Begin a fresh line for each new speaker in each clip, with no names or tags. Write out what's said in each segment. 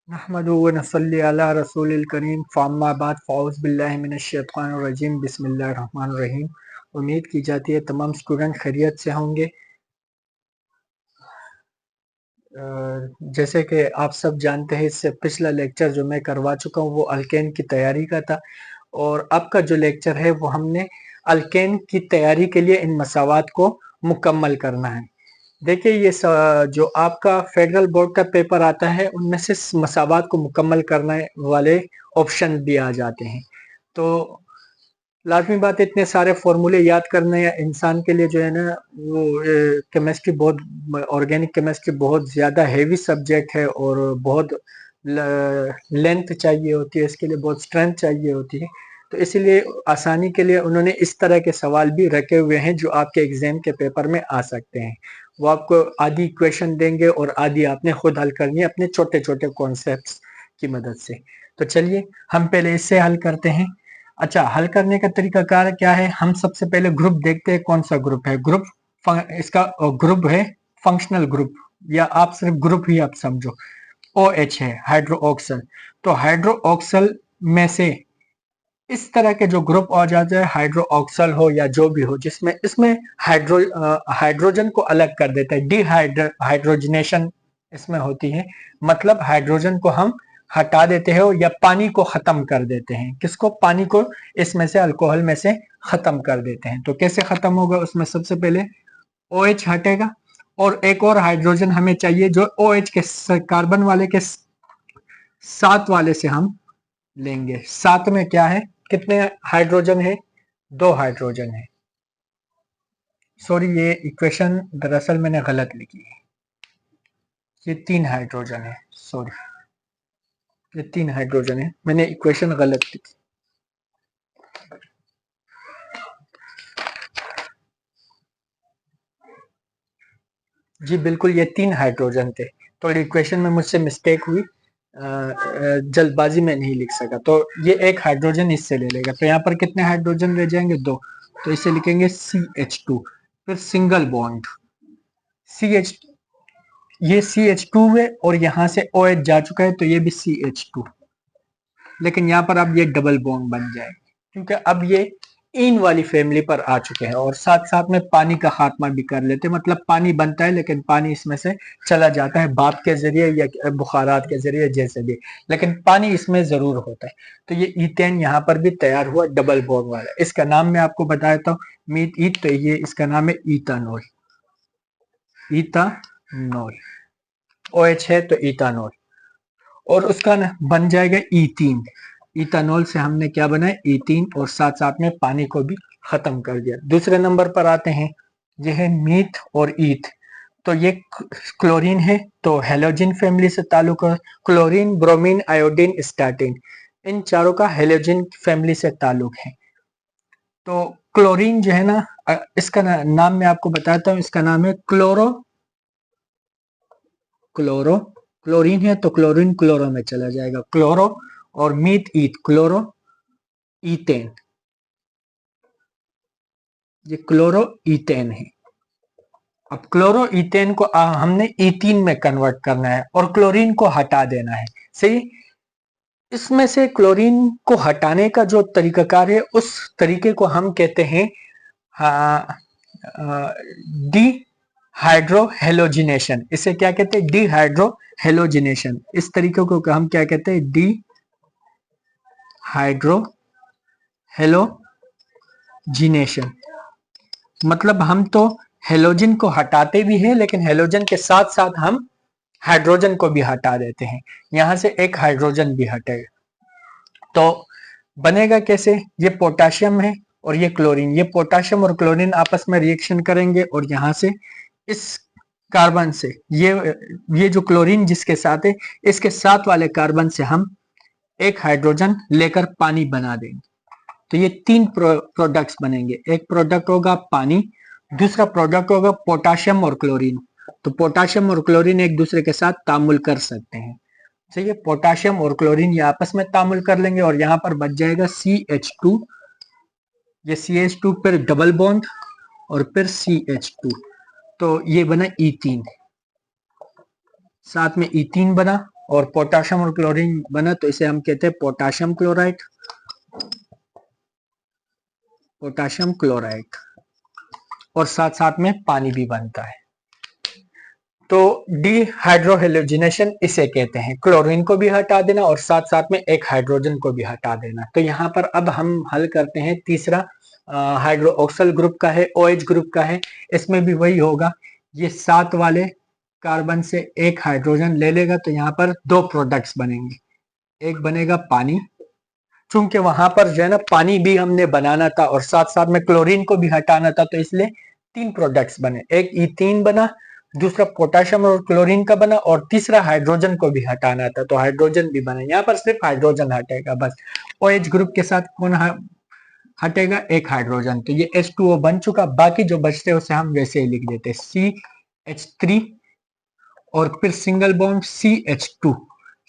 नहमदु व नसल्ली अला रसूलिल करीम फ़अम्मा बाद फ़अऊज़ु बिल्लाहि मिनश शैतानिर रजीम बिस्मिल्लाहिर रहमानिर रहीम। उम्मीद की जाती है तमाम स्टूडेंट खैरियत से होंगे। जैसे कि आप सब जानते हैं, इससे पिछला लेक्चर जो मैं करवा चुका हूँ वो अल्केन की तैयारी का था, और अब का जो लेक्चर है वो हमने अल्केन की तैयारी के लिए इन मसावात को मुकम्मल करना है। देखिए, ये जो आपका फेडरल बोर्ड का पेपर आता है उनमें से मसावात को मुकम्मल करने वाले ऑप्शन भी आ जाते हैं। तो लाजमी बात है, इतने सारे फॉर्मूले याद करने या इंसान के लिए जो है ना, वो केमिस्ट्री बहुत, ऑर्गेनिक केमिस्ट्री बहुत ज़्यादा हैवी सब्जेक्ट है और बहुत लेंथ चाहिए होती है, इसके लिए बहुत स्ट्रेंथ चाहिए होती है। तो इसीलिए आसानी के लिए उन्होंने इस तरह के सवाल भी रखे हुए हैं जो आपके एग्जाम के पेपर में आ सकते हैं। वो आपको आधी इक्वेशन देंगे और आधी आपने खुद हल करनी है अपने छोटे छोटे कॉन्सेप्ट्स की मदद से। तो चलिए हम पहले इससे हल करते हैं। अच्छा, हल करने का तरीकाकार क्या है? हम सबसे पहले ग्रुप देखते हैं, कौन सा ग्रुप है। ग्रुप इसका ग्रुप है फंक्शनल ग्रुप, या आप सिर्फ ग्रुप ही आप समझो। OH है, हाइड्रोक्सल। तो हाइड्रोक्सल में से इस तरह के जो ग्रुप आ जाते हैं, हाइड्रोक्सल हो या जो भी हो, जिसमें इसमें हाइड्रोजन को अलग कर देता है, हाइड्रोजनेशन इसमें होती है। मतलब हाइड्रोजन को हम हटा देते हैं या पानी को खत्म कर देते हैं। किसको? पानी को इसमें से, अल्कोहल में से खत्म कर देते हैं। तो कैसे खत्म होगा? उसमें सबसे पहले OH हटेगा और एक और हाइड्रोजन हमें चाहिए जो OH के कार्बन वाले के साथ वाले से हम लेंगे। साथ में क्या है, कितने हाइड्रोजन है? 2 हाइड्रोजन है। सॉरी, ये इक्वेशन दरअसल मैंने गलत लिखी है, ये 3 हाइड्रोजन है। सॉरी, ये 3 हाइड्रोजन है, मैंने इक्वेशन गलत लिखी। जी बिल्कुल, ये 3 हाइड्रोजन थे। तो इक्वेशन में मुझसे मिस्टेक हुई, जल्दबाजी में नहीं लिख सका। तो ये एक हाइड्रोजन इससे ले लेगा। तो यहाँ पर कितने हाइड्रोजन रह जाएंगे? 2। तो इसे लिखेंगे CH2। फिर सिंगल बॉन्ड CH, ये CH2 है और यहाँ से OH जा चुका है तो ये भी CH2। लेकिन यहाँ पर अब ये डबल बॉन्ड बन जाएगा क्योंकि अब ये इन वाली फैमिली पर आ चुके हैं। और साथ साथ में पानी का खात्मा भी कर लेते हैं। मतलब पानी बनता है लेकिन पानी इसमें से चला जाता है भाप के जरिए या बुखारात के जरिए, जैसे भी, लेकिन पानी इसमें जरूर होता है। तो ये ईथेन यहाँ पर भी तैयार हुआ, डबल बॉन्ड वाला। इसका नाम मैं आपको बताता हूँ, मीट ईथ। तो ये इसका नाम है इथानॉल। इथानॉल, OH है तो इथानॉल। और उसका बन जाएगा ईथीन। इथानॉल से हमने क्या बनाया? ईथीन। और साथ साथ में पानी को भी खत्म कर दिया। दूसरे नंबर पर आते हैं, ये है मीथ और ईथ। तो ये क्लोरीन है, तो हेलोजिन फैमिली से ताल्लुक है। क्लोरीन, ब्रोमीन, आयोडीन, स्टार्टिन, इन चारों का हेलोजिन फैमिली से ताल्लुक है। तो क्लोरीन जो है ना, इसका नाम मैं आपको बताता हूँ। इसका नाम है क्लोरीन है तो क्लोरीन क्लोरो में चला जाएगा, क्लोरो। और मीथ ईथ, क्लोरो ईथेन, ये क्लोरो ईथेन है। अब क्लोरो ईथेन को हमने ईथीन में कन्वर्ट करना है और क्लोरीन को हटा देना है। सही। इसमें से क्लोरीन को हटाने का जो तरीकाकार है, उस तरीके को हम कहते हैं डी हाइड्रोहेलोजिनेशन। इसे क्या कहते हैं? D hydrohalogenation. इस तरीके को हम क्या कहते हैं? D hydrohalogenation. मतलब हम तो हेलोजन को हटाते भी हैं, लेकिन हेलोजन के साथ साथ हम हाइड्रोजन को भी हटा देते हैं। यहां से एक हाइड्रोजन भी हटेगा। तो बनेगा कैसे? ये पोटाशियम है और ये क्लोरीन। ये पोटाशियम और क्लोरीन आपस में रिएक्शन करेंगे और यहां से इस कार्बन से, ये जो क्लोरीन जिसके साथ है, इसके साथ वाले कार्बन से हम एक हाइड्रोजन लेकर पानी बना देंगे। तो ये 3 प्रोडक्ट्स बनेंगे। एक प्रोडक्ट होगा पानी, दूसरा प्रोडक्ट होगा पोटाशियम और क्लोरीन। तो पोटाशियम और क्लोरीन एक दूसरे के साथ तामुल कर सकते हैं। सही है, पोटाशियम और क्लोरीन ये आपस में तामुल कर लेंगे और यहाँ पर बच जाएगा CH2। ये CH2 पर डबल बॉन्ड और फिर CH2। तो ये बना ईथीन, साथ में ईथीन बना और पोटाशियम और क्लोरीन बना तो इसे हम कहते हैं पोटाशियम क्लोराइड, पोटाशियम क्लोराइड। और साथ साथ में पानी भी बनता है। तो डिहाइड्रोहेलोजिनेशन इसे कहते हैं, क्लोरीन को भी हटा देना और साथ साथ में एक हाइड्रोजन को भी हटा देना। तो यहाँ पर अब हम हल करते हैं तीसरा हाइड्रोक्सिल ग्रुप का है, OH ग्रुप का है। इसमें भी वही होगा, ये 7 वाले कार्बन से एक हाइड्रोजन ले लेगा तो यहाँ पर 2 प्रोडक्ट्स बनेंगे। एक बनेगा पानी, चूंकि वहां पर जो है ना पानी भी हमने बनाना था और साथ साथ में क्लोरीन को भी हटाना था, तो इसलिए 3 प्रोडक्ट्स बने। एक ईथीन बना, दूसरा पोटाशियम और क्लोरीन का बना और तीसरा हाइड्रोजन को भी हटाना था तो हाइड्रोजन भी बना। यहाँ पर सिर्फ हाइड्रोजन हटेगा बस। OH ग्रुप के साथ कौन हटेगा? एक हाइड्रोजन। तो ये H2O बन चुका, बाकी जो बचते हैं उसे हम वैसे ही लिख देते हैं CH3 और फिर सिंगल बॉन्ड CH2।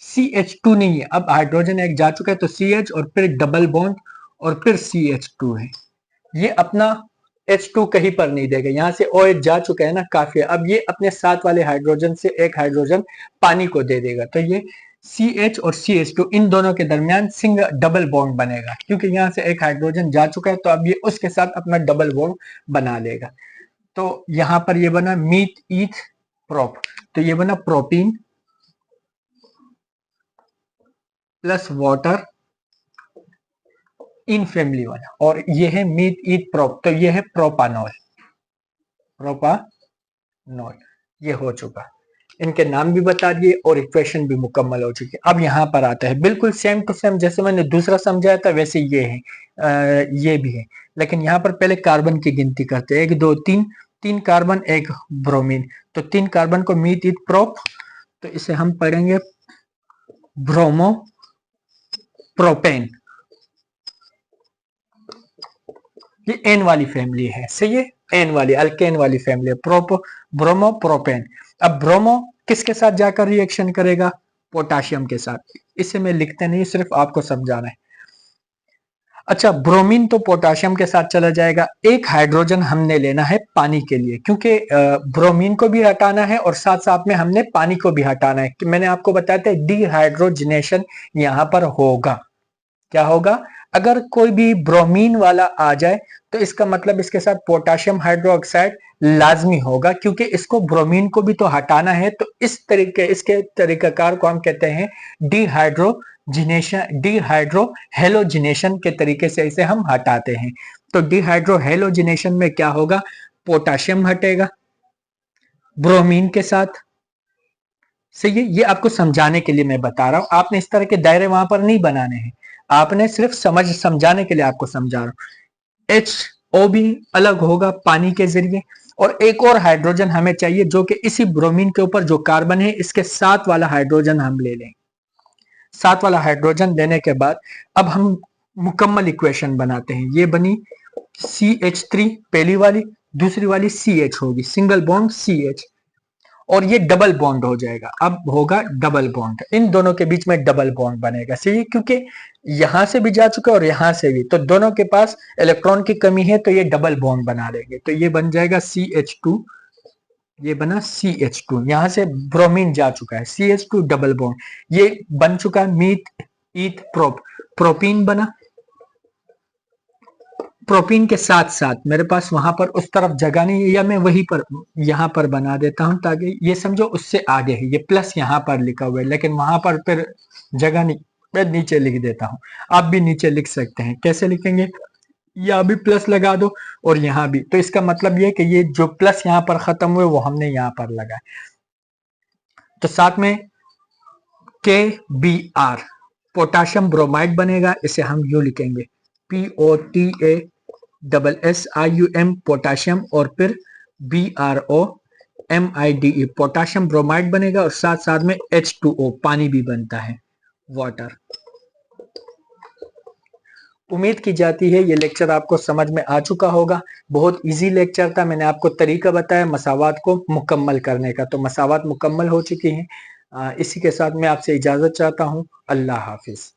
CH2 नहीं है, अब हाइड्रोजन एक जा चुका है तो CH और फिर डबल बॉन्ड और फिर CH2 है। ये अपना H2 कहीं पर नहीं देगा, यहाँ से OH जा चुका है ना, काफी है। अब ये अपने साथ वाले हाइड्रोजन से एक हाइड्रोजन पानी को दे देगा तो ये CH और CH2 इन दोनों के दरमियान सिंगल डबल बॉन्ड बनेगा, क्योंकि यहाँ से एक हाइड्रोजन जा चुका है तो अब ये उसके साथ अपना डबल बॉन्ड बना लेगा। तो यहाँ पर ये बना मीथ ईथ प्रोप, तो ये बना propene plus water in family वाला, और ये है मीथ ईथ प्रोप, तो ये है प्रोपानॉल, प्रोपानॉल ये हो चुका। इनके नाम भी बता दिए और इक्वेशन भी मुकम्मल हो चुकी है। अब यहाँ पर आता है बिल्कुल सेम टू सेम, जैसे मैंने दूसरा समझाया था वैसे ये है, ये भी है, लेकिन यहाँ पर पहले कार्बन की गिनती करते हैं। 1 2 3, 3 कार्बन 1 ब्रोमीन, तो 3 कार्बन को मीथ ईथ प्रोप, तो इसे हम पढ़ेंगे ब्रोमो प्रोपेन। ये एन वाली फैमिली है, सही है, एन वाली अल्केन वाली फैमिली है, ब्रोमो प्रोपेन। अब ब्रोमो किसके साथ जाकर रिएक्शन करेगा? पोटाशियम के साथ। इसे मैं लिखते नहीं, सिर्फ आपको समझाना है। अच्छा, ब्रोमीन तो पोटाशियम के साथ चला जाएगा। एक हाइड्रोजन हमने लेना है पानी के लिए, क्योंकि ब्रोमीन को भी हटाना है और साथ साथ में हमने पानी को भी हटाना है। मैंने आपको बताया था डिहाइड्रोजनेशन यहाँ पर होगा। क्या होगा? अगर कोई भी ब्रोमीन वाला आ जाए तो इसका मतलब इसके साथ पोटाशियम हाइड्रोक्साइड लाजमी होगा, क्योंकि इसको ब्रोमीन को भी तो हटाना है। तो इसके तरीकाकार को हम कहते हैं डिहाइड्रोहेलोजिनेशन के तरीके से इसे हम हटाते हैं। तो डिहाइड्रोहेलोजिनेशन में क्या होगा? पोटाशियम हटेगा ब्रोमीन के साथ। सही है, ये आपको समझाने के लिए मैं बता रहा हूं, आपने इस तरह के दायरे वहां पर नहीं बनाने हैं, आपने सिर्फ समझाने के लिए आपको समझा रहा हूं। HO भी अलग होगा पानी के जरिए, और एक और हाइड्रोजन हमें चाहिए जो कि इसी ब्रोमीन के ऊपर जो कार्बन है इसके साथ वाला हाइड्रोजन हम ले लें। साथ वाला हाइड्रोजन लेने के बाद अब हम मुकम्मल इक्वेशन बनाते हैं। ये बनी CH3 पहली वाली, दूसरी वाली CH होगी, सिंगल बॉन्ड CH, और ये डबल बॉन्ड हो जाएगा। अब होगा डबल बॉन्ड, इन दोनों के बीच में डबल बॉन्ड बनेगा। सही, क्योंकि यहां से भी जा चुका है और यहां से भी, तो दोनों के पास इलेक्ट्रॉन की कमी है तो ये डबल बॉन्ड बना देंगे। तो ये बन जाएगा CH2, ये बना CH2, यहां से ब्रोमीन जा चुका है, CH2 डबल बॉन्ड, ये बन चुका है मीथ ईथ प्रोप, प्रोपीन बना। प्रोपीन के साथ साथ मेरे पास वहां पर उस तरफ जगह नहीं है, या मैं वहीं पर यहां पर बना देता हूं ताकि ये समझो उससे आगे है, ये प्लस यहां पर लिखा हुआ है, लेकिन वहां पर फिर जगह नहीं, मैं नीचे लिख देता हूं। आप भी नीचे लिख सकते हैं, कैसे लिखेंगे? या भी प्लस लगा दो और यहां भी, तो इसका मतलब ये कि ये जो प्लस यहां पर खत्म हुए वो हमने यहां पर लगाए। तो साथ में KBr पोटाशियम ब्रोमाइड बनेगा, इसे हम यू लिखेंगे POTASSIUM पोटाशियम, और फिर BROMIDE पोटाशियम ब्रोमाइड बनेगा, और साथ साथ में H2O पानी भी बनता है, वाटर। उम्मीद की जाती है ये लेक्चर आपको समझ में आ चुका होगा। बहुत इजी लेक्चर था, मैंने आपको तरीका बताया मसावात को मुकम्मल करने का, तो मसावात मुकम्मल हो चुकी हैं। इसी के साथ मैं आपसे इजाजत चाहता हूँ। अल्लाह हाफिज।